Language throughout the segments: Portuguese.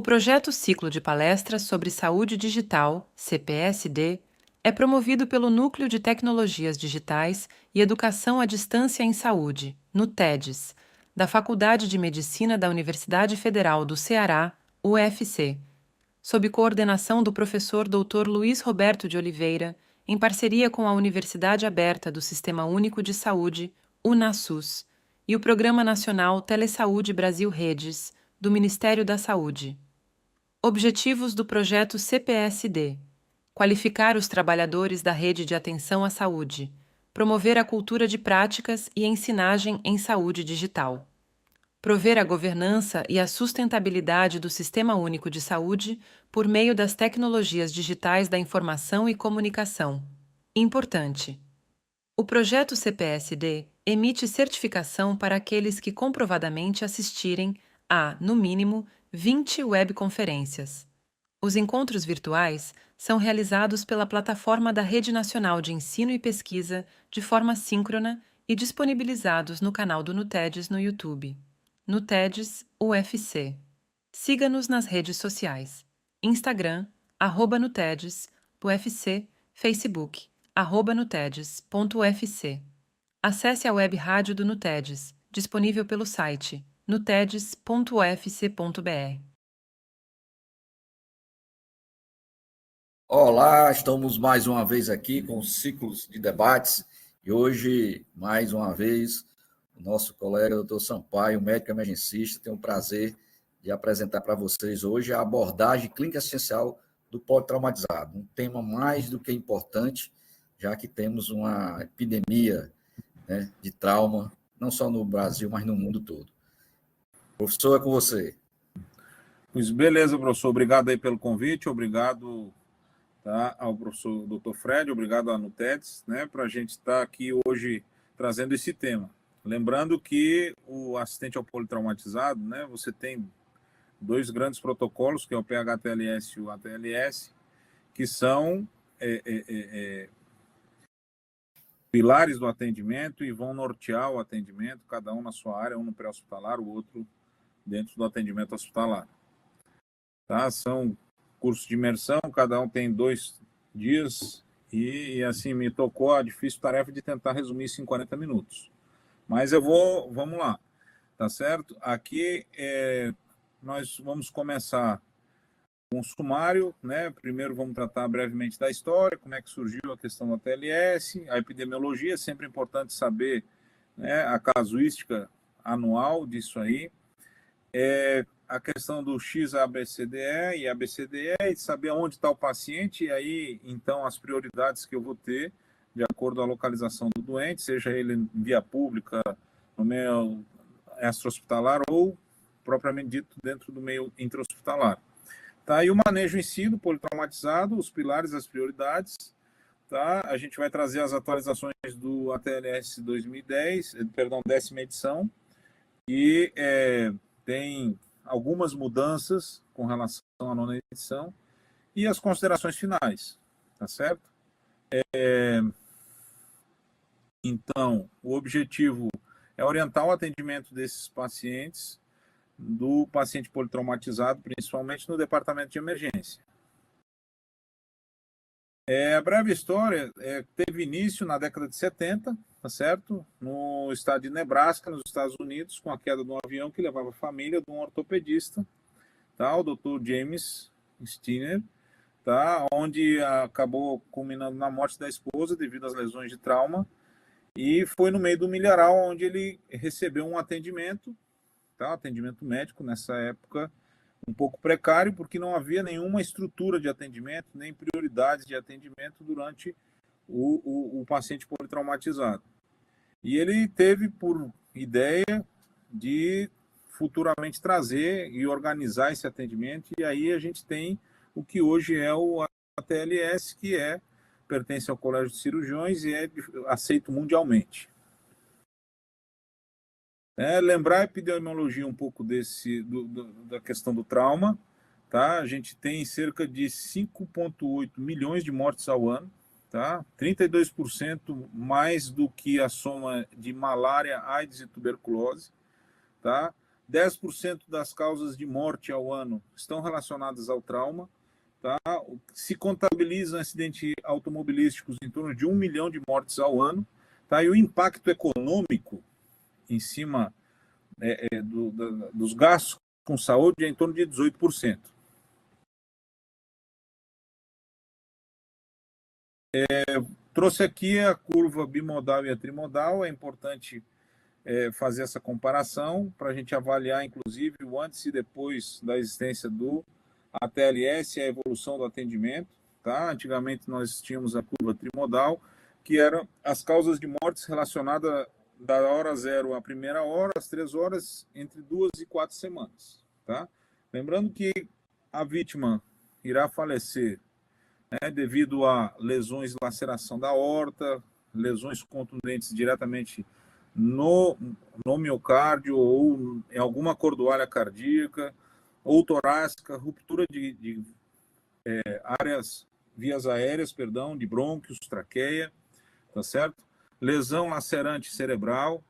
O projeto Ciclo de Palestras sobre Saúde Digital, CPSD, é promovido pelo Núcleo de Tecnologias Digitais e Educação à Distância em Saúde, NUTEDES, da Faculdade de Medicina da Universidade Federal do Ceará, UFC, sob coordenação do professor Dr. Luiz Roberto de Oliveira, em parceria com a Universidade Aberta do Sistema Único de Saúde, UNASUS, e o Programa Nacional Telesaúde Brasil Redes, do Ministério da Saúde. Objetivos do projeto CPSD: qualificar os trabalhadores da rede de atenção à saúde, promover a cultura de práticas e ensinagem em saúde digital, prover a governança e a sustentabilidade do Sistema Único de Saúde por meio das tecnologias digitais da informação e comunicação. Importante: o projeto CPSD emite certificação para aqueles que comprovadamente assistirem a, no mínimo, 20 webconferências. Os encontros virtuais são realizados pela plataforma da Rede Nacional de Ensino e Pesquisa de forma síncrona e disponibilizados no canal do NUTEDES no YouTube. NUTEDES UFC. Siga-nos nas redes sociais: Instagram, @NUTEDES, UFC, Facebook, @nutedes.ufc. Acesse a web rádio do NUTEDES, disponível pelo site nutedes.ufc.br. Olá, estamos mais uma vez aqui com ciclos de debates e hoje, mais uma vez, o nosso colega Dr. Sampaio, médico emergencista, tem o prazer de apresentar para vocês hoje a abordagem clínica assistencial do politraumatizado, um tema mais do que importante, já que temos uma epidemia, né, de trauma, não só no Brasil, mas no mundo todo. Professor, é com você. Pois beleza, professor. Obrigado aí pelo convite, obrigado, tá, ao professor Dr. Fred, obrigado à NUTEDES, né, para a gente estar aqui hoje trazendo esse tema. Lembrando que o assistente ao politraumatizado, né, você tem dois grandes protocolos, que é o PHTLS e o ATLS, que são pilares do atendimento e vão nortear o atendimento, cada um na sua área, um no pré-hospitalar, o outro dentro do atendimento hospitalar. Tá? São cursos de imersão, cada um tem 2 dias e assim, me tocou a difícil tarefa de tentar resumir isso em 40 minutos. Mas vamos lá, tá certo? Aqui nós vamos começar com um sumário, né? Primeiro vamos tratar brevemente da história, como é que surgiu a questão da TLS, a epidemiologia, é sempre importante saber, né, a casuística anual disso aí, a questão do XABCDE e ABCDE, e saber onde está o paciente, e aí, então, as prioridades que eu vou ter, de acordo com a localização do doente, seja ele em via pública, no meio extra-hospitalar ou, propriamente dito, dentro do meio intra-hospitalar. Tá? E o manejo em si do politraumatizado, os pilares, as prioridades. Tá? A gente vai trazer as atualizações do ATLS 2010, perdão, 10ª edição, e tem algumas mudanças com relação à 9ª edição e as considerações finais, tá certo? Então, o objetivo é orientar o atendimento desses pacientes, do paciente politraumatizado, principalmente no departamento de emergência. A breve história teve início na década de 70, tá certo? No estado de Nebraska, nos Estados Unidos, com a queda de um avião que levava a família de um ortopedista, tá? O Dr. James Steiner, tá? Onde acabou culminando na morte da esposa devido às lesões de trauma, e foi no meio do milharal onde ele recebeu um atendimento, tá? Atendimento médico nessa época um pouco precário, porque não havia nenhuma estrutura de atendimento, nem prioridades de atendimento durante o paciente politraumatizado. E ele teve por ideia de futuramente trazer e organizar esse atendimento, e aí a gente tem o que hoje é o ATLS, que pertence ao Colégio de Cirurgiões e é aceito mundialmente. Lembrar a epidemiologia um pouco da questão do trauma, tá? A gente tem cerca de 5,8 milhões de mortes ao ano, tá? 32% mais do que a soma de malária, AIDS e tuberculose, tá? 10% das causas de morte ao ano estão relacionadas ao trauma. Tá? Se contabilizam acidentes automobilísticos em torno de 1 milhão de mortes ao ano. Tá? E o impacto econômico em cima dos gastos com saúde é em torno de 18%. Trouxe aqui a curva bimodal e a trimodal. É importante fazer essa comparação para a gente avaliar, inclusive, o antes e depois da existência do ATLS e a evolução do atendimento. Tá? Antigamente nós tínhamos a curva trimodal, que eram as causas de mortes relacionadas da hora zero à primeira hora, às 3 horas, entre 2 e 4 semanas. Tá? Lembrando que a vítima irá falecer devido a lesões de laceração da aorta, lesões contundentes diretamente no miocárdio ou em alguma cordoalha cardíaca, ou torácica, ruptura de vias aéreas, de brônquios, traqueia, tá certo? Lesão lacerante cerebral,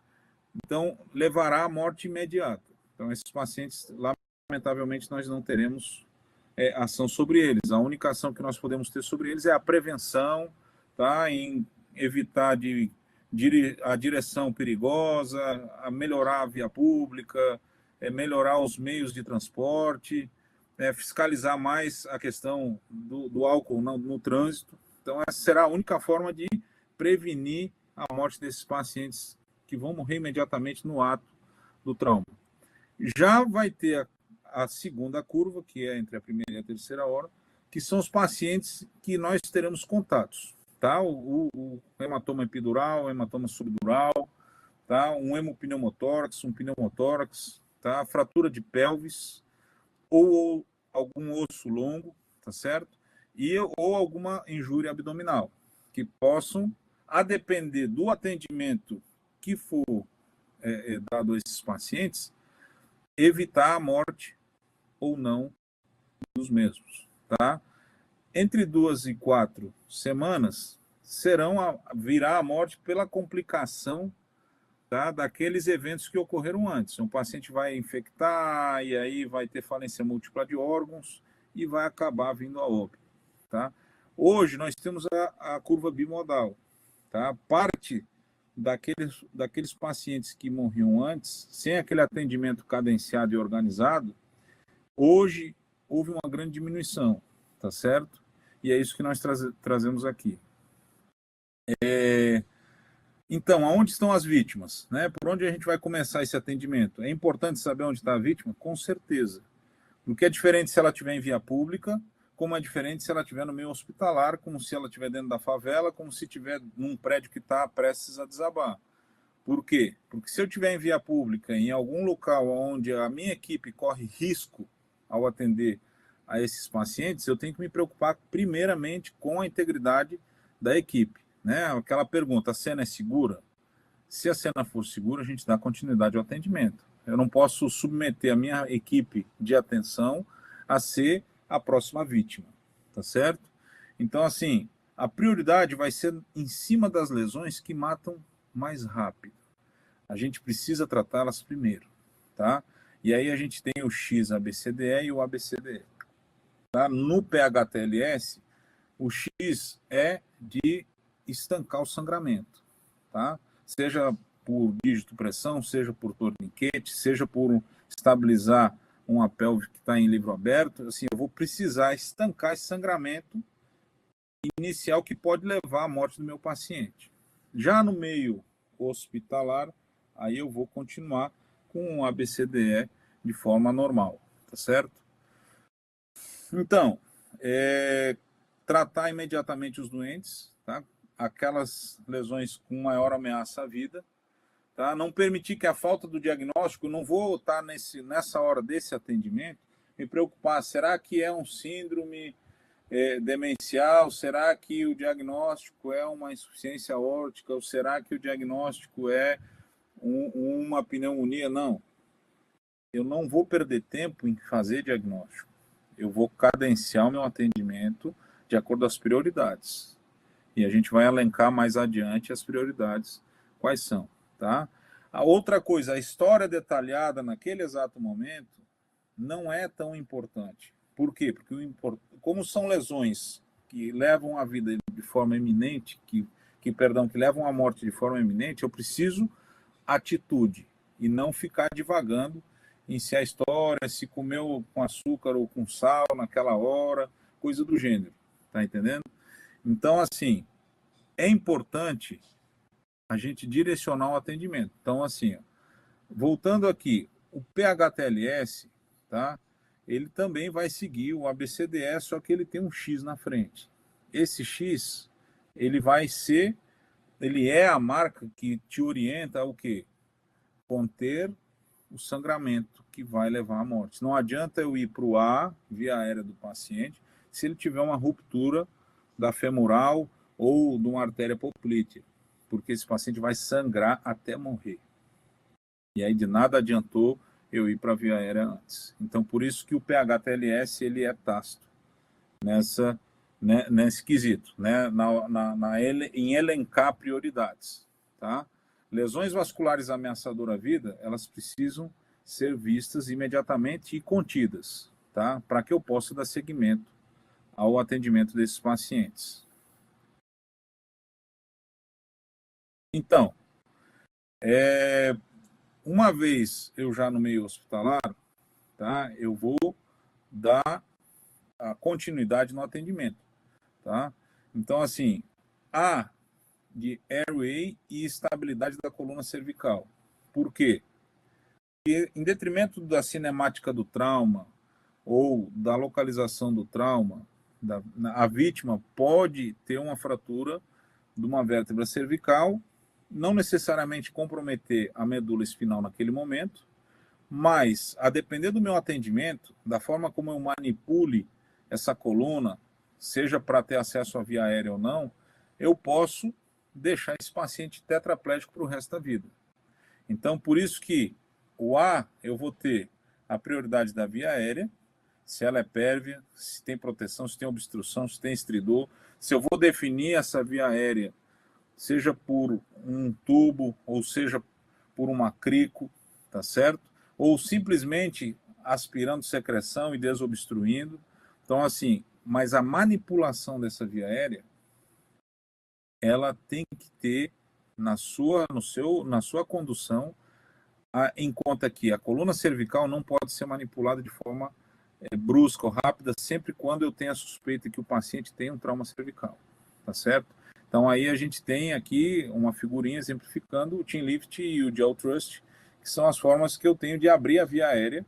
então levará à morte imediata. Então esses pacientes, lamentavelmente, nós não teremos ação sobre eles. A única ação que nós podemos ter sobre eles é a prevenção, tá? Em evitar a direção perigosa, a melhorar a via pública, melhorar os meios de transporte, fiscalizar mais a questão do álcool no trânsito. Então, essa será a única forma de prevenir a morte desses pacientes que vão morrer imediatamente no ato do trauma. Já vai ter a segunda curva, que é entre a primeira e a terceira hora, que são os pacientes que nós teremos contatos. Tá? O hematoma epidural, o hematoma subdural, tá? Um hemopneumotórax, um pneumotórax, tá? Fratura de pelvis, ou algum osso longo, tá certo? Ou alguma injúria abdominal, que possam, a depender do atendimento que for dado a esses pacientes, evitar a morte ou não dos mesmos, tá? Entre 2 e 4 semanas virá a morte pela complicação, tá, daqueles eventos que ocorreram antes. Um paciente vai infectar e aí vai ter falência múltipla de órgãos e vai acabar vindo a óbito, tá? Hoje nós temos a curva bimodal, tá? Parte daqueles pacientes que morriam antes, sem aquele atendimento cadenciado e organizado, hoje houve uma grande diminuição, tá certo? E é isso que nós trazemos aqui. Então, aonde estão as vítimas? Né? Por onde a gente vai começar esse atendimento? É importante saber onde está a vítima? Com certeza. Porque é diferente se ela estiver em via pública, como é diferente se ela estiver no meio hospitalar, como se ela estiver dentro da favela, como se estiver num prédio que está prestes a desabar. Por quê? Porque se eu estiver em via pública, em algum local onde a minha equipe corre risco ao atender a esses pacientes, eu tenho que me preocupar primeiramente com a integridade da equipe. Né? Aquela pergunta, a cena é segura? Se a cena for segura, a gente dá continuidade ao atendimento. Eu não posso submeter a minha equipe de atenção a ser a próxima vítima, tá certo? Então, assim, a prioridade vai ser em cima das lesões que matam mais rápido. A gente precisa tratá-las primeiro, tá? E aí a gente tem o X-ABCDE e o ABCDE. Tá? No PH-TLS, o X é de estancar o sangramento, tá? Seja por dígito-pressão, seja por torniquete, seja por estabilizar uma pelve que está em livro aberto, assim, eu vou precisar estancar esse sangramento inicial que pode levar à morte do meu paciente. Já no meio hospitalar, aí eu vou continuar com o ABCDE de forma normal, tá certo? Então, tratar imediatamente os doentes, tá? Aquelas lesões com maior ameaça à vida, tá? Não permitir que a falta do diagnóstico, não vou estar nessa hora desse atendimento, me preocupar, será que é um síndrome demencial, será que o diagnóstico é uma insuficiência aórtica, ou será que o diagnóstico é uma pneumonia? Não, eu não vou perder tempo em fazer diagnóstico, eu vou cadenciar o meu atendimento de acordo com as prioridades. E a gente vai elencar mais adiante as prioridades, quais são, tá? A outra coisa, a história detalhada naquele exato momento não é tão importante. Por quê? Porque como são lesões que levam a vida de forma iminente, que levam à morte de forma iminente, eu preciso atitude e não ficar divagando em se a história, se comeu com açúcar ou com sal naquela hora, coisa do gênero, tá entendendo? Então, assim, é importante a gente direcionar o atendimento. Então, assim, voltando aqui, o PHTLS, tá? Ele também vai seguir o ABCDE, só que ele tem um X na frente. Esse X, ele é a marca que te orienta ao quê? Conter o sangramento que vai levar à morte. Não adianta eu ir para o A, via aérea do paciente, se ele tiver uma ruptura da femoral ou de uma artéria poplítea, porque esse paciente vai sangrar até morrer. E aí de nada adiantou eu ir para a via aérea antes. Então, por isso que o PHTLS ele é tácito nesse quesito, né? Em elencar prioridades. Tá? Lesões vasculares ameaçadoras à vida, elas precisam ser vistas imediatamente e contidas, tá? Para que eu possa dar seguimento ao atendimento desses pacientes. Então, uma vez eu já no meio hospitalar, tá? Eu vou dar a continuidade no atendimento, tá? Então, assim, A de airway e estabilidade da coluna cervical. Por quê? Porque, em detrimento da cinemática do trauma ou da localização do trauma, a vítima pode ter uma fratura de uma vértebra cervical, não necessariamente comprometer a medula espinhal naquele momento, mas, a depender do meu atendimento, da forma como eu manipule essa coluna, seja para ter acesso à via aérea ou não, eu posso deixar esse paciente tetraplégico para o resto da vida. Então, por isso que o A, eu vou ter a prioridade da via aérea, se ela é pérvia, se tem proteção, se tem obstrução, se tem estridor, se eu vou definir essa via aérea, seja por um tubo, ou seja por uma crico, tá certo? Ou simplesmente aspirando secreção e desobstruindo. Então, assim, mas a manipulação dessa via aérea, ela tem que ter na sua condução, em conta que a coluna cervical não pode ser manipulada de forma brusca ou rápida, sempre quando eu tenho a suspeita que o paciente tem um trauma cervical, tá certo? Então aí a gente tem aqui uma figurinha exemplificando o chin lift e o jaw thrust, que são as formas que eu tenho de abrir a via aérea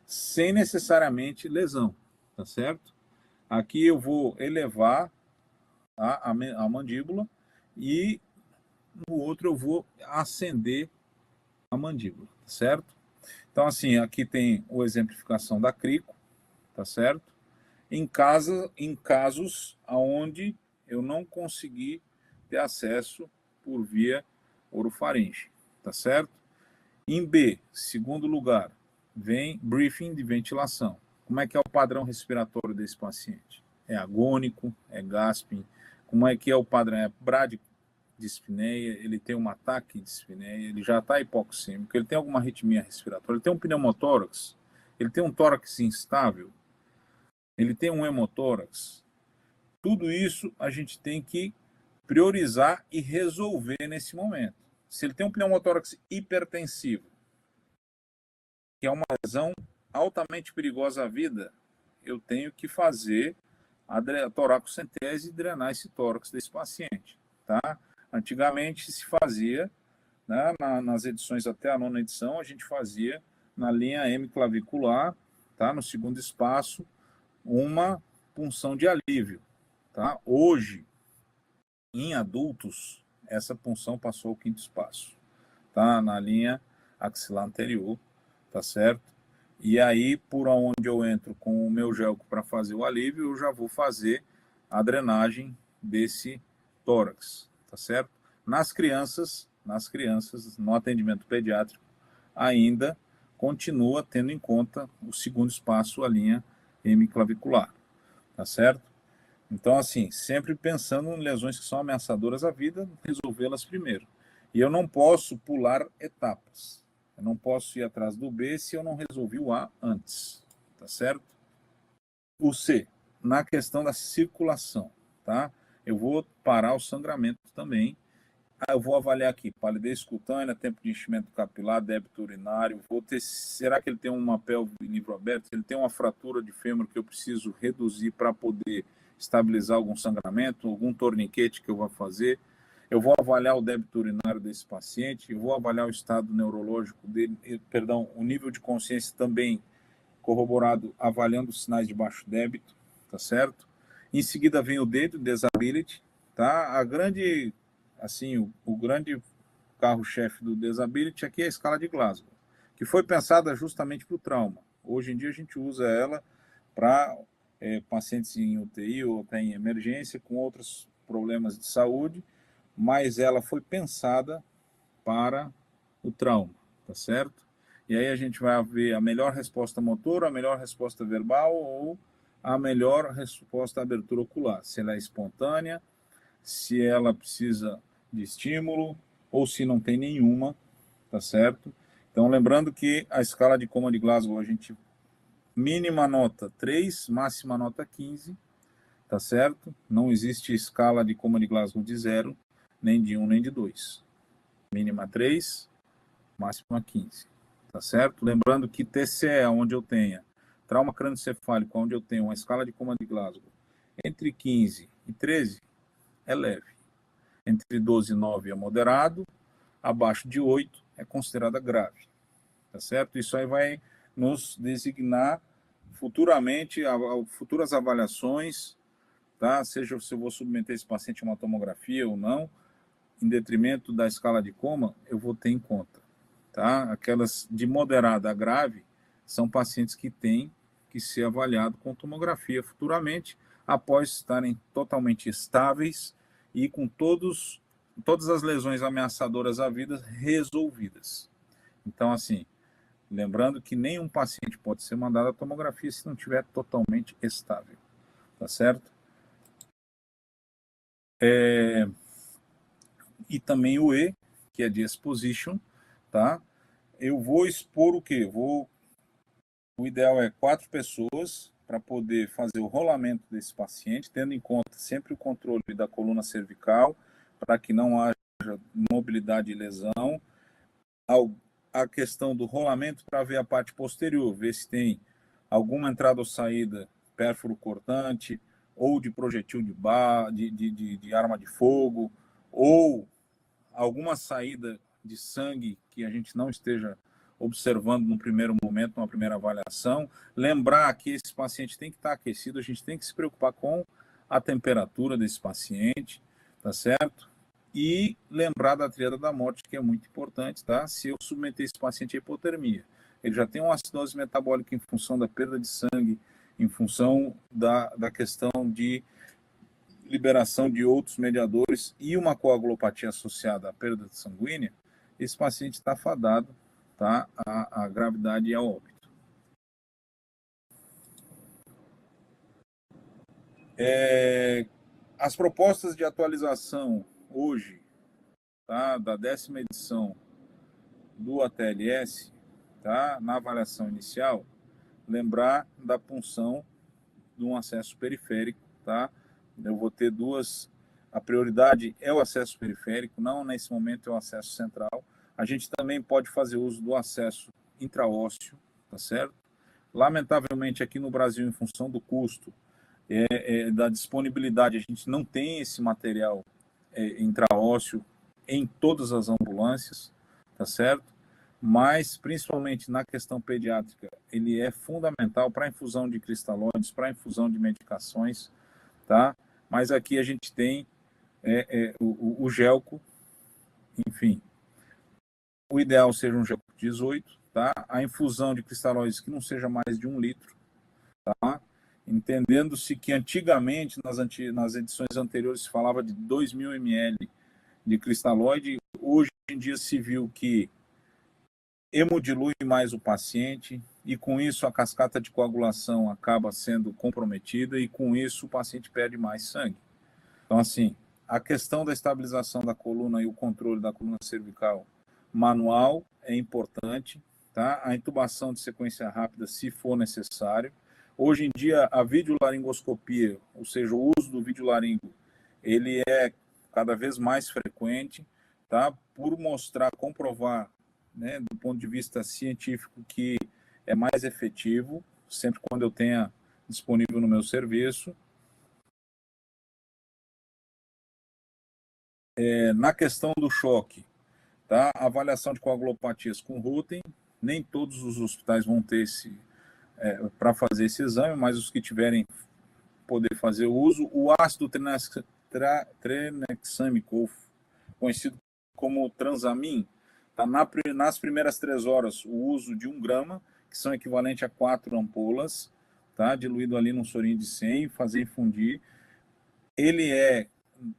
sem necessariamente lesão, tá certo? Aqui eu vou elevar a mandíbula e no outro eu vou acender a mandíbula, tá certo? Então, assim, aqui tem a exemplificação da crico, tá certo? Em casos onde eu não consegui ter acesso por via orofaringe, tá certo? Em B, segundo lugar, vem briefing de ventilação. Como é que é o padrão respiratório desse paciente? É agônico? É gasping? Como é que é o padrão? É bradidispneia? Ele tem um ataque de dispneia? Ele já está hipoxêmico? Ele tem alguma arritmia respiratória? Ele tem um pneumotórax? Ele tem um tórax instável? Ele tem um hemotórax? Tudo isso a gente tem que priorizar e resolver nesse momento. Se ele tem um pneumotórax hipertensivo, que é uma lesão altamente perigosa à vida, eu tenho que fazer a toracocentese e drenar esse tórax desse paciente, tá? Antigamente se fazia, né, nas edições até a 9ª edição, a gente fazia na linha hemiclavicular, tá, no segundo espaço, uma punção de alívio, tá? Hoje, em adultos, essa punção passou ao 5º espaço, tá? Na linha axilar anterior, tá certo? E aí, por onde eu entro com o meu gelco para fazer o alívio, eu já vou fazer a drenagem desse tórax, tá certo? Nas crianças, no atendimento pediátrico, ainda continua tendo em conta o segundo espaço, a linha hemiclavicular, tá certo? Então, assim, sempre pensando em lesões que são ameaçadoras à vida, resolvê-las primeiro. E eu não posso pular etapas. Eu não posso ir atrás do B se eu não resolvi o A antes, tá certo? O C, na questão da circulação, tá? Eu vou parar o sangramento também. Eu vou avaliar aqui palidez cutânea, tempo de enchimento capilar, débito urinário. Será que ele tem uma pelve livro aberto? Ele tem uma fratura de fêmur que eu preciso reduzir para poder estabilizar algum sangramento, algum torniquete que eu vou fazer. Eu vou avaliar o débito urinário desse paciente, eu vou avaliar o estado neurológico dele, o nível de consciência também corroborado, avaliando os sinais de baixo débito, tá certo? Em seguida vem o D, disability, tá? O grande carro-chefe do disability aqui é a escala de Glasgow, que foi pensada justamente para o trauma. Hoje em dia a gente usa ela para pacientes em UTI ou até em emergência com outros problemas de saúde, mas ela foi pensada para o trauma, tá certo? E aí a gente vai ver a melhor resposta motora, a melhor resposta verbal ou a melhor resposta à abertura ocular. Se ela é espontânea, se ela precisa de estímulo ou se não tem nenhuma, tá certo? Então, lembrando que a escala de Coma de Glasgow, a gente mínima nota 3, máxima nota 15, tá certo? Não existe escala de Coma de Glasgow de 0, nem de 1, nem de 2. Mínima 3, máxima 15. Tá certo? Lembrando que TCE, onde eu tenha trauma crânioencefálico, onde eu tenho uma escala de Coma de Glasgow entre 15 e 13, é leve. Entre 12 e 9 é moderado, abaixo de 8 é considerada grave. Tá certo? Isso aí vai nos designar futuramente, futuras avaliações, tá? Seja se eu vou submeter esse paciente a uma tomografia ou não, em detrimento da escala de coma, eu vou ter em conta. Tá? Aquelas de moderada a grave são pacientes que têm que ser avaliados com tomografia futuramente, após estarem totalmente estáveis e com todas as lesões ameaçadoras à vida resolvidas. Então, assim, lembrando que nenhum paciente pode ser mandado à tomografia se não estiver totalmente estável. Tá certo? E também o E, que é de exposition, tá? Eu vou expor o quê? O ideal é 4 pessoas para poder fazer o rolamento desse paciente, tendo em conta sempre o controle da coluna cervical, para que não haja mobilidade e lesão. A questão do rolamento para ver a parte posterior, ver se tem alguma entrada ou saída pérfuro cortante, ou de projetil de arma de fogo, ou alguma saída de sangue que a gente não esteja observando no primeiro momento, numa primeira avaliação. Lembrar que esse paciente tem que estar aquecido, a gente tem que se preocupar com a temperatura desse paciente, tá certo? E lembrar da tríade da morte, que é muito importante, tá? Se eu submeter esse paciente à hipotermia, ele já tem uma acidose metabólica em função da perda de sangue, em função da questão de liberação de outros mediadores e uma coagulopatia associada à perda sanguínea, esse paciente está fadado, tá, à gravidade e ao óbito. As propostas de atualização hoje, tá, da 10ª edição do ATLS, tá, na avaliação inicial, lembrar da punção de um acesso periférico, tá? Eu vou ter a prioridade é o acesso periférico, não nesse momento é o acesso central. A gente também pode fazer uso do acesso intraósseo, tá certo? Lamentavelmente aqui no Brasil, em função do custo, da disponibilidade, a gente não tem esse material intraósseo em todas as ambulâncias, tá certo? Mas, principalmente na questão pediátrica, ele é fundamental para a infusão de cristalóides, para a infusão de medicações, tá? Mas aqui a gente tem o gelco, enfim. O ideal seja um gelco 18, tá? A infusão de cristalóides que não seja mais de 1 litro, tá? Entendendo-se que antigamente, nas edições anteriores, se falava de 2.000 ml de cristalóide, hoje em dia se viu que hemodilui mais o paciente e com isso a cascata de coagulação acaba sendo comprometida e com isso o paciente perde mais sangue. Então, assim, A questão da estabilização da coluna e o controle da coluna cervical manual é importante, tá? A intubação de sequência rápida, se for necessário. Hoje em dia, a videolaringoscopia, ou seja, o uso do videolaringo, ele é cada vez mais frequente, tá? Por mostrar, comprovar, né, do ponto de vista científico, que é mais efetivo, sempre quando eu tenha disponível no meu serviço. Na questão do choque, tá? Avaliação de coagulopatias com Rutten, nem todos os hospitais vão ter para fazer esse exame, mas os que tiverem poder fazer o uso. O ácido tranexâmico, conhecido como transamin, tá? Nas primeiras 3 horas, o uso de 1 grama, que são equivalente a 4 ampolas, tá? Diluído ali num sorinho de 100, fazer infundir. Ele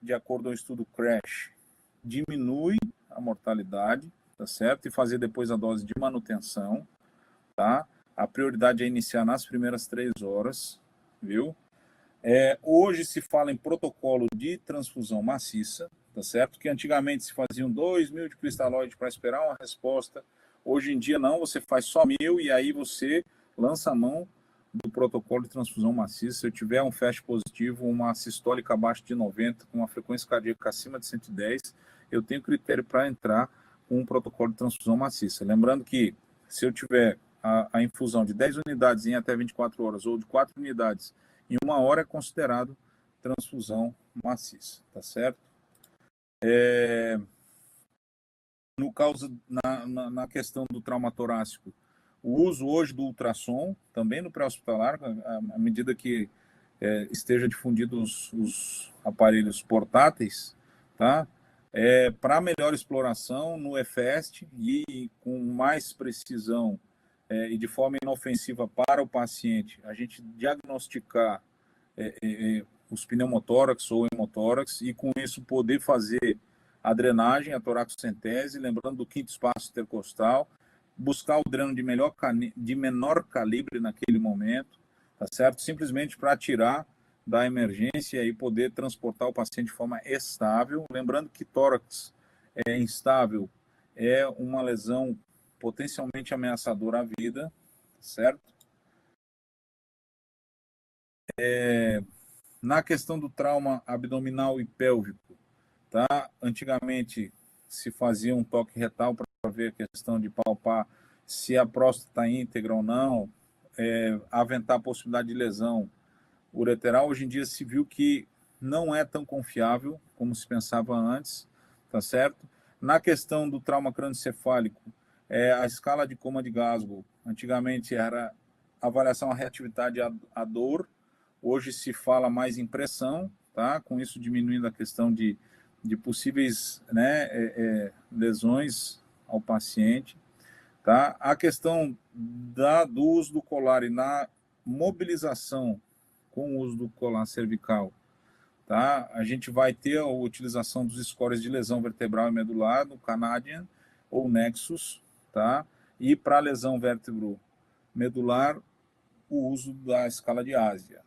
de acordo ao estudo CRASH, diminui a mortalidade, tá certo? E fazer depois a dose de manutenção, tá? A prioridade é iniciar nas primeiras 3 horas, viu? Hoje se fala em protocolo de transfusão maciça, tá certo? Que antigamente se faziam 2.000 de cristalóide para esperar uma resposta. Hoje em dia não, você faz só 1.000 e aí você lança a mão do protocolo de transfusão maciça. Se eu tiver um FAST positivo, uma sistólica abaixo de 90, com uma frequência cardíaca acima de 110, eu tenho critério para entrar com um protocolo de transfusão maciça. Lembrando que se eu tiver a infusão de 10 unidades em até 24 horas ou de 4 unidades em 1 hora, é considerado transfusão maciça, tá certo? No caso, na questão do trauma torácico, o uso hoje do ultrassom, também no pré-hospitalar, à medida que esteja difundido os aparelhos portáteis, tá? Para melhor exploração no EFEST e com mais precisão e de forma inofensiva para o paciente, a gente diagnosticar os pneumotórax ou hemotórax e com isso poder fazer a drenagem, a toracocentese, lembrando do quinto espaço intercostal, buscar o dreno de menor calibre naquele momento, tá certo? Simplesmente para tirar da emergência e poder transportar o paciente de forma estável. Lembrando que tórax instável é uma lesão potencialmente ameaçadora à vida, certo? Na questão do trauma abdominal e pélvico, tá? Antigamente se fazia um toque retal para ver a questão de palpar se a próstata está íntegra ou não, aventar a possibilidade de lesão ureteral. Hoje em dia se viu que não é tão confiável como se pensava antes, tá certo? Na questão do trauma crânioencefálico, a escala de coma de Glasgow, antigamente era avaliação à reatividade à dor, hoje se fala mais em pressão, tá? Com isso diminuindo a questão de possíveis, né, lesões ao paciente, tá? A questão do uso do colar e na mobilização com o uso do colar cervical, tá? A gente vai ter a utilização dos scores de lesão vertebral e medular no Canadian ou Nexus, tá? E para lesão vértebro-medular, o uso da escala de Ásia.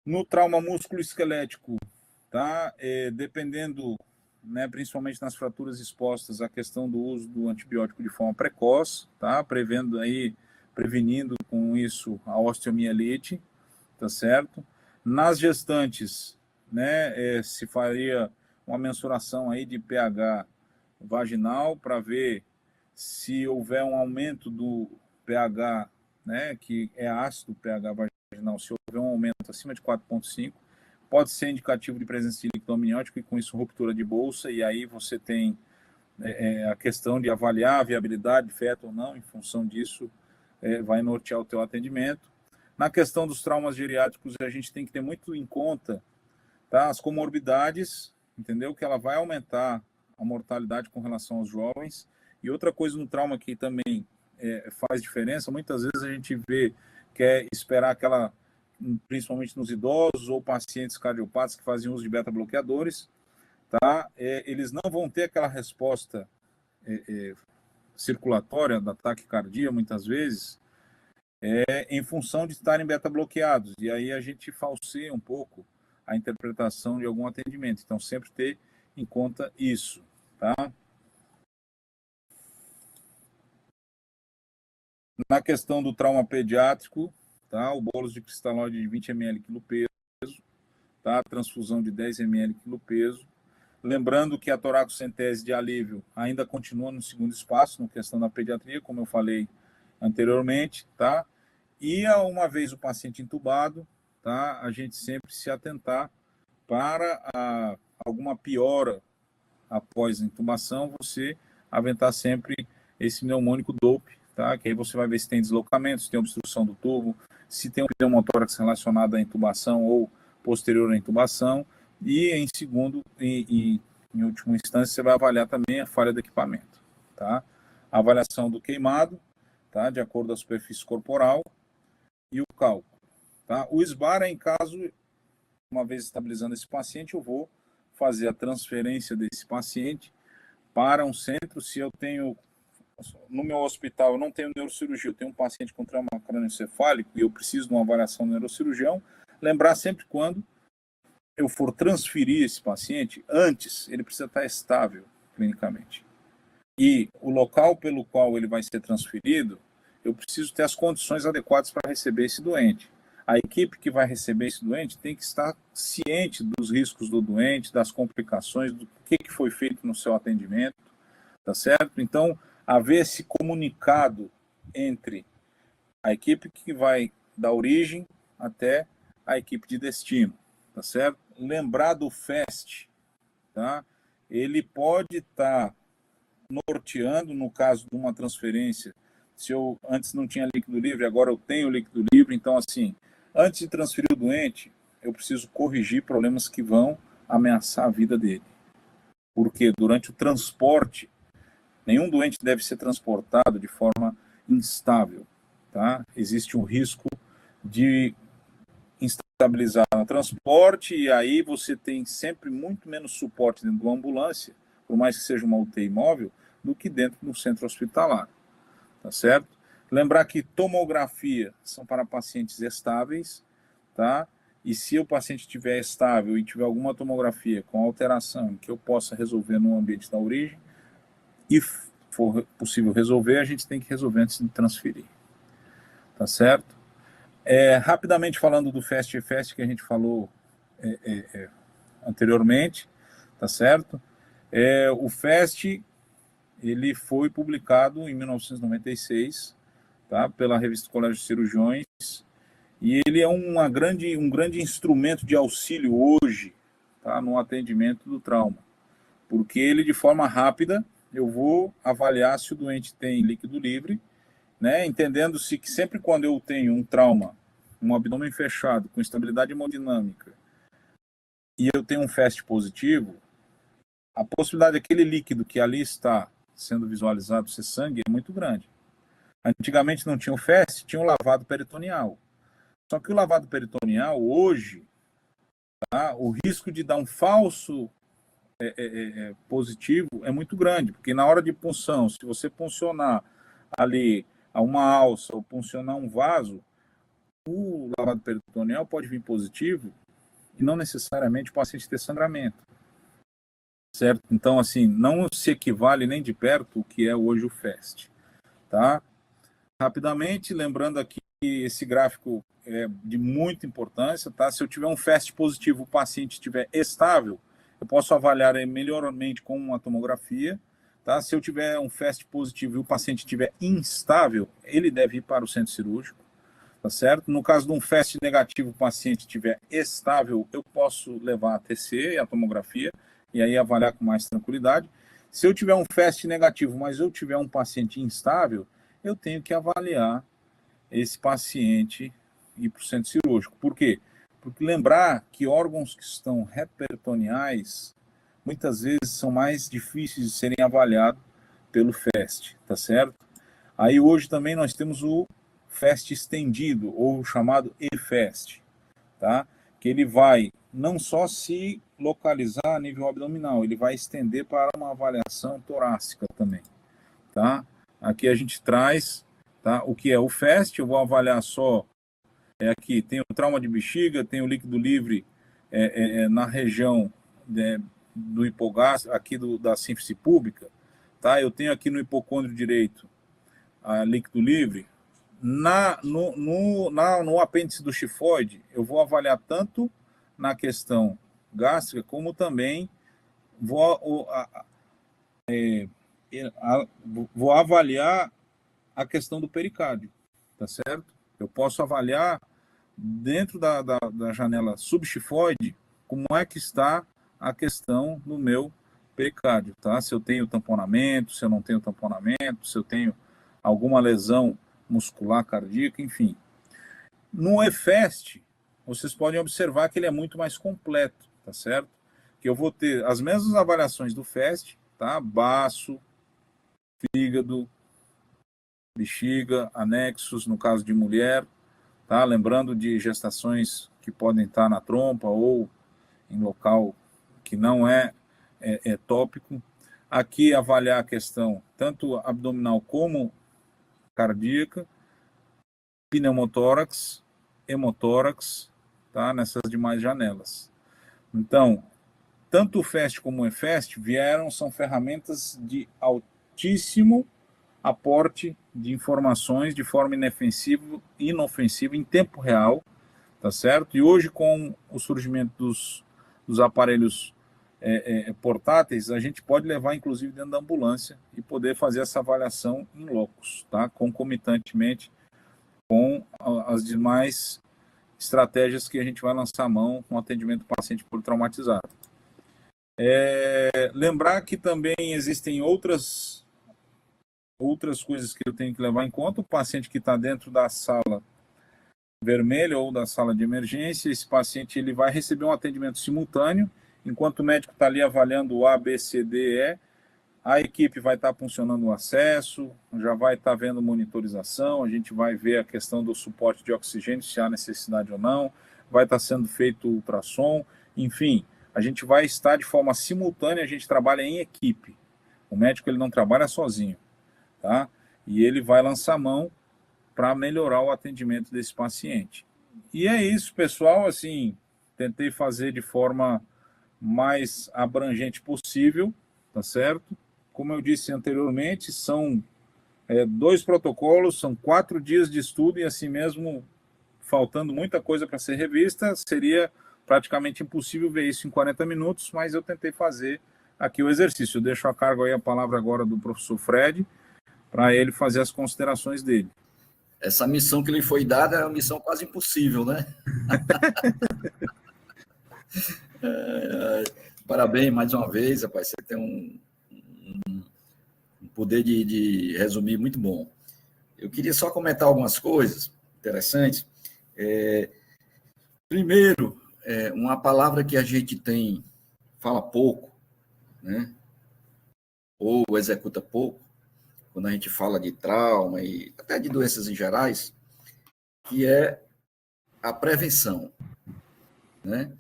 No trauma músculo-esquelético, tá? Dependendo, né, principalmente nas fraturas expostas, a questão do uso do antibiótico de forma precoce, tá? Prevenindo com isso a osteomielite, tá certo? Nas gestantes, né, se faria uma mensuração aí de pH vaginal para ver se houver um aumento do pH, né, que é ácido, pH vaginal, se houver um aumento acima de 4,5, pode ser indicativo de presença de líquido amniótico e com isso ruptura de bolsa, e aí você tem a questão de avaliar a viabilidade de feto ou não, em função disso vai nortear o teu atendimento. Na questão dos traumas geriátricos, a gente tem que ter muito em conta, tá, as comorbidades, entendeu? Que ela vai aumentar a mortalidade com relação aos jovens. E outra coisa no trauma que também faz diferença, muitas vezes a gente vê que é esperar aquela, principalmente nos idosos ou pacientes cardiopatas que fazem uso de beta-bloqueadores, tá? Eles não vão ter aquela resposta circulatória da taquicardia, muitas vezes, em função de estarem beta-bloqueados. E aí a gente falseia um pouco a interpretação de algum atendimento. Então, sempre ter em conta isso, tá? Na questão do trauma pediátrico, tá? O bolus de cristalóide de 20 ml quilo-peso, tá? A transfusão de 10 ml quilo-peso. Lembrando que a toracocentese de alívio ainda continua no segundo espaço, na questão da pediatria, como eu falei anteriormente, tá? E uma vez o paciente entubado, tá? A gente sempre se atentar para alguma piora após a intubação, você aventar sempre esse pneumônico DOPE, tá? Que aí você vai ver se tem deslocamento, se tem obstrução do tubo, se tem um pneumotórax relacionado à intubação ou posterior à intubação, e em segundo, em última instância, você vai avaliar também a falha do equipamento, tá? A avaliação do queimado, tá? De acordo com a superfície corporal, e o cálculo, tá? O SBAR é em caso, uma vez estabilizando esse paciente, eu vou fazer a transferência desse paciente para um centro. Se eu tenho, no meu hospital, eu não tenho neurocirurgia, eu tenho um paciente com trauma crânioencefálico e eu preciso de uma avaliação do neurocirurgião, lembrar sempre quando eu for transferir esse paciente, antes ele precisa estar estável clinicamente. E o local pelo qual ele vai ser transferido, eu preciso ter as condições adequadas para receber esse doente. A equipe que vai receber esse doente tem que estar ciente dos riscos do doente, das complicações, do que foi feito no seu atendimento, tá certo? Então, haver esse comunicado entre a equipe que vai da origem até a equipe de destino, tá certo? Lembrar do FAST, tá? Ele pode estar norteando, no caso de uma transferência, se eu antes não tinha líquido livre, agora eu tenho líquido livre, então assim, antes de transferir o doente, eu preciso corrigir problemas que vão ameaçar a vida dele. Porque durante o transporte, nenhum doente deve ser transportado de forma instável, tá? Existe um risco de instabilizar no transporte e aí você tem sempre muito menos suporte dentro de uma ambulância, por mais que seja uma UTI móvel, do que dentro de um centro hospitalar, tá certo? Lembrar que tomografia são para pacientes estáveis, tá? E se o paciente estiver estável e tiver alguma tomografia com alteração que eu possa resolver no ambiente da origem, e for possível resolver, a gente tem que resolver antes de transferir, tá certo? Rapidamente falando do FAST e FAST que a gente falou anteriormente, tá certo? O FAST, ele foi publicado em 1996, tá, pela revista Colégio de Cirurgiões, e ele é um grande instrumento de auxílio hoje, tá, no atendimento do trauma, porque ele, de forma rápida, eu vou avaliar se o doente tem líquido livre, né, entendendo-se que sempre quando eu tenho um trauma, um abdômen fechado, com estabilidade hemodinâmica, e eu tenho um FAST positivo, a possibilidade daquele líquido que ali está sendo visualizado ser sangue é muito grande. Antigamente não tinha o FAST, tinha o lavado peritoneal. Só que o lavado peritoneal, hoje, tá, o risco de dar um falso positivo é muito grande, porque na hora de punção, se você puncionar ali a uma alça ou puncionar um vaso, o lavado peritoneal pode vir positivo e não necessariamente o paciente ter sangramento, certo? Então, assim, não se equivale nem de perto o que é hoje o FAST, tá? Rapidamente, lembrando aqui que esse gráfico é de muita importância, tá? Se eu tiver um FAST positivo, o paciente estiver estável, eu posso avaliar melhormente com uma tomografia, tá? Se eu tiver um FAST positivo e o paciente estiver instável, ele deve ir para o centro cirúrgico, tá certo? No caso de um FAST negativo, o paciente estiver estável, eu posso levar a TC, a tomografia, e aí avaliar com mais tranquilidade. Se eu tiver um FAST negativo, mas eu tiver um paciente instável, eu tenho que avaliar esse paciente e ir para o centro cirúrgico. Por quê? Porque lembrar que órgãos que estão reperitoneais, muitas vezes são mais difíceis de serem avaliados pelo FAST, tá certo? Aí hoje também nós temos o FAST estendido, ou chamado eFAST, tá? Que ele vai não só se localizar a nível abdominal, ele vai estender para uma avaliação torácica também, tá? Aqui a gente traz, tá, o que é o FAST, eu vou avaliar só, aqui tem o trauma de bexiga, tem o líquido livre na região do hipogastro, aqui da síntese pública, tá? Eu tenho aqui no hipocôndrio direito a líquido livre. No apêndice do tifoide, eu vou avaliar tanto na questão gástrica, como também vou avaliar a questão do pericárdio, tá certo? Eu posso avaliar dentro da janela subtifoide como é que está a questão do meu pericárdio, tá? Se eu tenho tamponamento, se eu não tenho tamponamento, se eu tenho alguma lesão muscular cardíaca, enfim. No EFEST, vocês podem observar que ele é muito mais completo, tá certo? Que eu vou ter as mesmas avaliações do FEST, tá? Baço, fígado, bexiga, anexos, no caso de mulher, tá? Lembrando de gestações que podem estar na trompa ou em local que não é tópico. Aqui avaliar a questão tanto abdominal como cardíaca, pneumotórax, hemotórax, tá? Nessas demais janelas. Então, tanto o FEST como o EFEST são ferramentas de altíssimo aporte de informações de forma inofensiva em tempo real, tá certo? E hoje, com o surgimento dos aparelhos portáteis, a gente pode levar, inclusive, dentro da ambulância e poder fazer essa avaliação em locus, tá? Concomitantemente com as demais estratégias que a gente vai lançar a mão no atendimento do paciente politraumatizado. Lembrar que também existem outras coisas que eu tenho que levar em conta. O paciente que está dentro da sala vermelha ou da sala de emergência, esse paciente ele vai receber um atendimento simultâneo, enquanto o médico está ali avaliando o A, B, C, D, E, a equipe vai estar funcionando o acesso, já vai estar vendo monitorização, a gente vai ver a questão do suporte de oxigênio, se há necessidade ou não, vai estar sendo feito ultrassom, enfim, a gente vai estar de forma simultânea, a gente trabalha em equipe. O médico ele não trabalha sozinho, tá? E ele vai lançar mão para melhorar o atendimento desse paciente. E é isso, pessoal, assim, tentei fazer de forma mais abrangente possível, tá certo? Como eu disse anteriormente, são 2 protocolos, são 4 dias de estudo e assim mesmo, faltando muita coisa para ser revista, seria praticamente impossível ver isso em 40 minutos, mas eu tentei fazer aqui o exercício. Eu deixo a cargo aí a palavra agora do professor Fred, para ele fazer as considerações dele. Essa missão que lhe foi dada é uma missão quase impossível, né? Parabéns mais uma vez, rapaz. Você tem um poder de resumir muito bom. Eu queria só comentar algumas coisas interessantes. Primeiro, uma palavra que a gente fala pouco, né? Ou executa pouco, quando a gente fala de trauma e até de doenças em gerais, que é a prevenção, né?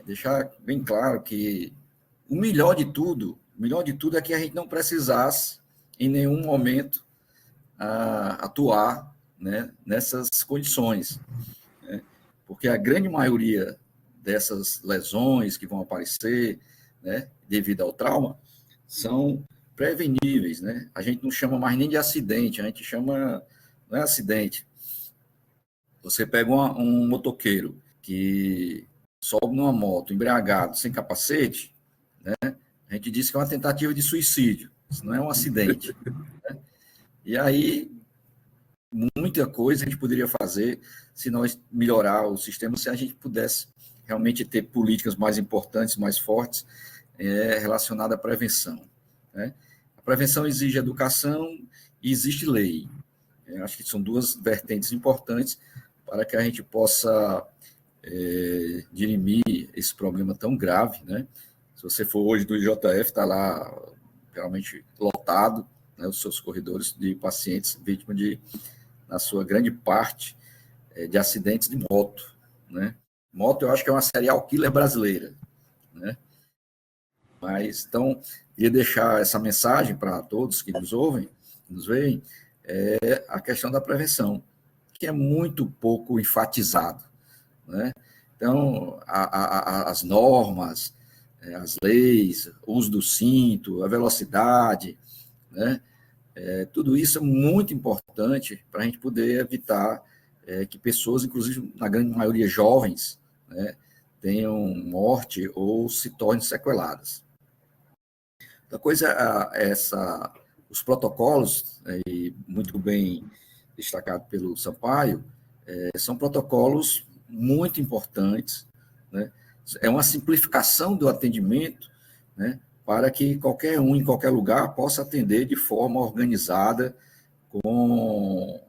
Deixar bem claro que o melhor de tudo é que a gente não precisasse, em nenhum momento, atuar, né, nessas condições, né? Porque a grande maioria dessas lesões que vão aparecer, né, devido ao trauma, são preveníveis, né? A gente não chama mais nem de acidente, a gente chama, não é acidente. Você pega um motoqueiro que sobe numa moto embriagado, sem capacete, né? A gente diz que é uma tentativa de suicídio, isso não é um acidente, né? E aí, muita coisa a gente poderia fazer se nós melhorar o sistema, se a gente pudesse realmente ter políticas mais importantes, mais fortes, relacionadas à prevenção, né? A prevenção exige educação e existe lei. Eu acho que são 2 vertentes importantes para que a gente possa dirimir esse problema tão grave, né? Se você for hoje do IJF, está lá realmente lotado, né, os seus corredores de pacientes vítimas na sua grande parte, de acidentes de moto, né? Moto, eu acho que é uma serial killer brasileira, né? Mas, então, queria deixar essa mensagem para todos que nos ouvem, que nos veem, a questão da prevenção, que é muito pouco enfatizado, né? Então, as normas, as leis, o uso do cinto, a velocidade, né? Tudo isso é muito importante para a gente poder evitar que pessoas, inclusive na grande maioria jovens, né, tenham morte ou se tornem sequeladas. Outra coisa, os protocolos, e muito bem destacado pelo Sampaio, são protocolos muito importantes, né? É uma simplificação do atendimento, né, para que qualquer um, em qualquer lugar, possa atender de forma organizada, com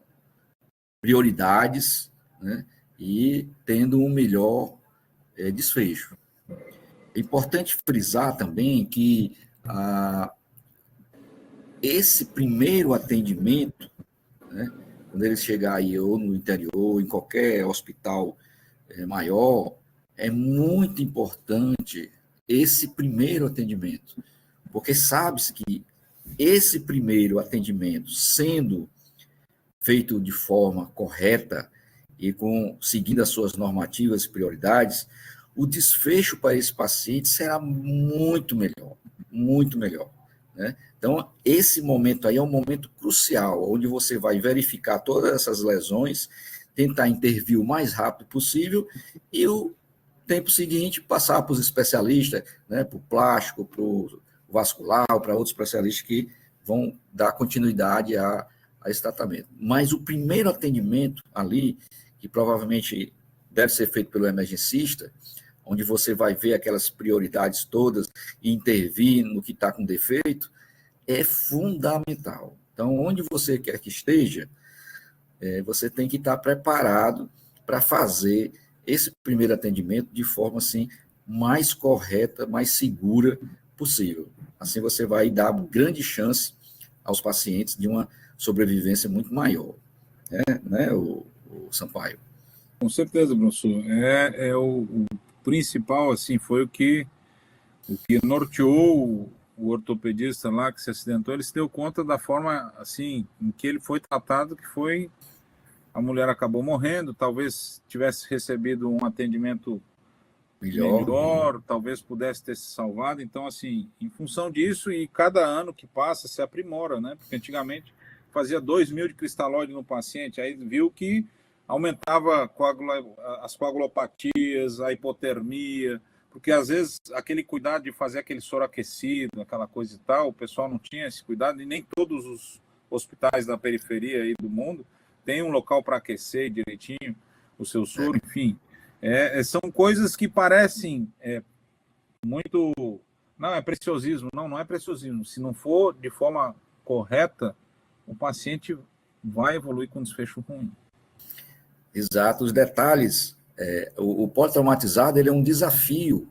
prioridades, né, e tendo um melhor desfecho. É importante frisar também que esse primeiro atendimento, né, quando ele chegar aí ou no interior, em qualquer hospital maior, é muito importante esse primeiro atendimento, porque sabe-se que esse primeiro atendimento, sendo feito de forma correta e seguindo as suas normativas e prioridades, o desfecho para esse paciente será muito melhor, né? Então, esse momento aí é um momento crucial, onde você vai verificar todas essas lesões, tentar intervir o mais rápido possível e o tempo seguinte passar para os especialistas, né, para o plástico, para o vascular, para outros especialistas que vão dar continuidade a esse tratamento. Mas o primeiro atendimento ali, que provavelmente deve ser feito pelo emergencista, onde você vai ver aquelas prioridades todas e intervir no que está com defeito, é fundamental. Então, onde você quer que esteja, você tem que estar preparado para fazer esse primeiro atendimento de forma assim mais correta, mais segura possível. Assim você vai dar grande chance aos pacientes de uma sobrevivência muito maior, né, o Sampaio? Com certeza, professor. O principal, assim, foi o que norteou o ortopedista lá que se acidentou. Ele se deu conta da forma, assim, em que ele foi tratado, que foi a mulher acabou morrendo, talvez tivesse recebido um atendimento melhor, talvez pudesse ter se salvado. Então, assim, em função disso, e cada ano que passa se aprimora, né? Porque antigamente fazia 2.000 de cristalóide no paciente, aí viu que aumentava as coagulopatias, a hipotermia, porque às vezes aquele cuidado de fazer aquele soro aquecido, aquela coisa e tal, o pessoal não tinha esse cuidado, e nem todos os hospitais da periferia aí do mundo têm um local para aquecer direitinho o seu soro, enfim. São coisas que parecem muito... Não, é preciosismo. Não é preciosismo. Se não for de forma correta, o paciente vai evoluir com desfecho ruim. Exato. Os detalhes. O politraumatizado, ele é um desafio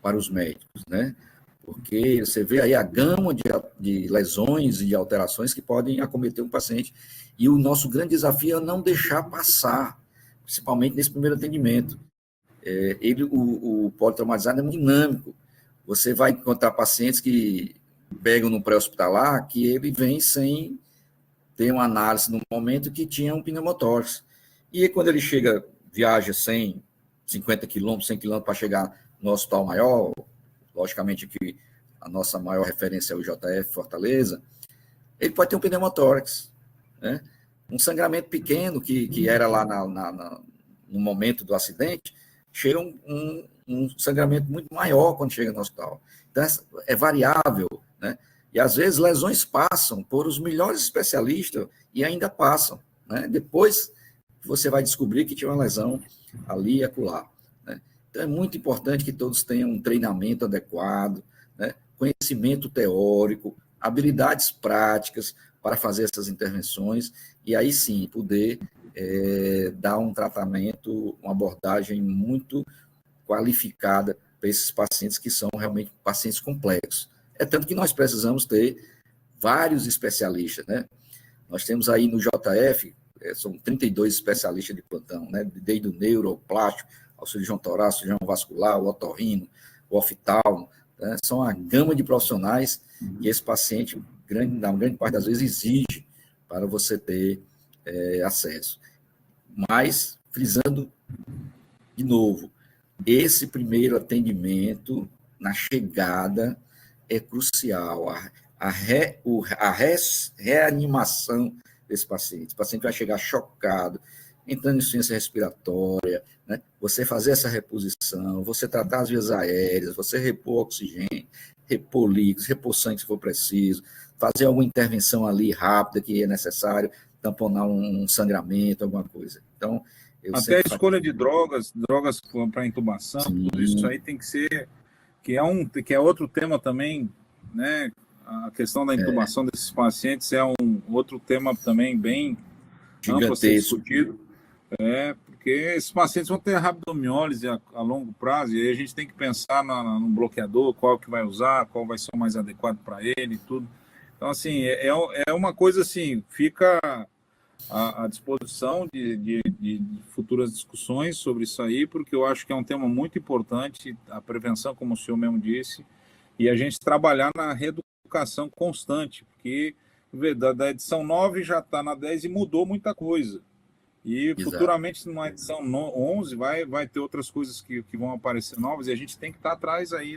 para os médicos, né? Porque você vê aí a gama de lesões e de alterações que podem acometer um paciente. E o nosso grande desafio é não deixar passar, principalmente nesse primeiro atendimento. O politraumatizado é muito dinâmico. Você vai encontrar pacientes que pegam no pré-hospitalar que ele vem sem ter uma análise no momento que tinha um pneumotórax. E quando ele chega, viaja 50 quilômetros, 100 quilômetros para chegar no hospital maior, logicamente que a nossa maior referência é o JF Fortaleza, ele pode ter um pneumotórax, né? Um sangramento pequeno que era lá no momento do acidente, chega um sangramento muito maior quando chega no hospital. Então, é variável, né? E, às vezes, lesões passam por os melhores especialistas e ainda passam, né? Depois, você vai descobrir que tinha uma lesão ali e acolá, né? Então, é muito importante que todos tenham um treinamento adequado, né? Conhecimento teórico, habilidades práticas para fazer essas intervenções e, aí sim, poder dar um tratamento, uma abordagem muito qualificada para esses pacientes que são realmente pacientes complexos. É tanto que nós precisamos ter vários especialistas, né? Nós temos aí no JF, são 32 especialistas de plantão, né? Desde o neuro, ao plástico, ao cirurgião torácico, cirurgião vascular, o otorrino, o oftalmo, né? São a gama de profissionais que esse paciente, na grande parte das vezes, exige para você ter acesso. Mas, frisando de novo, esse primeiro atendimento na chegada é crucial. Reanimação desse paciente. O paciente vai chegar chocado, entrando em insuficiência respiratória, né? Você fazer essa reposição, você tratar as vias aéreas, você repor oxigênio, repor líquidos, repor sangue se for preciso, fazer alguma intervenção ali rápida que é necessário, tamponar um sangramento, alguma coisa. Então, até a escolha de drogas para intubação, Sim. Tudo isso aí tem que ser, que é outro tema também, né? A questão da intubação desses pacientes é um outro tema também bem amplo a ser discutido. Porque esses pacientes vão ter rabdomiólise a longo prazo, e aí a gente tem que pensar no bloqueador, qual que vai usar, qual vai ser o mais adequado para ele e tudo. Então, assim, é uma coisa assim, fica à disposição de futuras discussões sobre isso aí, porque eu acho que é um tema muito importante, a prevenção, como o senhor mesmo disse, e a gente trabalhar na reeducação constante, porque da edição 9 já está na 10 e mudou muita coisa. E Exato. Futuramente, numa edição 11, vai ter outras coisas que vão aparecer novas, e a gente tem que estar atrás aí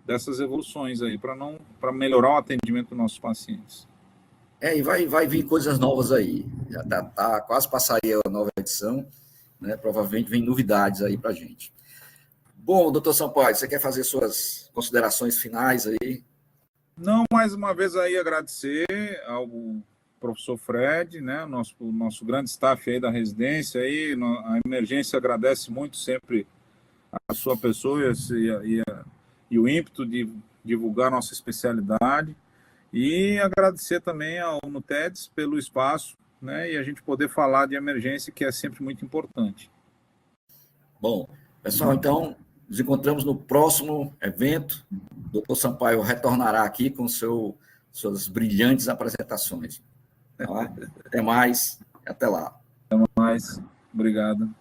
dessas evoluções aí, para melhorar o atendimento dos nossos pacientes. E vai vir coisas novas aí. Já tá quase para sair a nova edição, né? Provavelmente vem novidades aí para a gente. Bom, doutor Sampaio, você quer fazer suas considerações finais aí? Não, mais uma vez aí agradecer ao professor Fred, né, o nosso grande staff aí da residência, aí, a emergência agradece muito sempre a sua pessoa e o ímpeto de divulgar nossa especialidade, e agradecer também ao NUTEDS pelo espaço, né, e a gente poder falar de emergência, que é sempre muito importante. Bom, pessoal, então, nos encontramos no próximo evento. O doutor Sampaio retornará aqui com suas brilhantes apresentações. Tá? Até mais, até lá. Até mais, obrigado.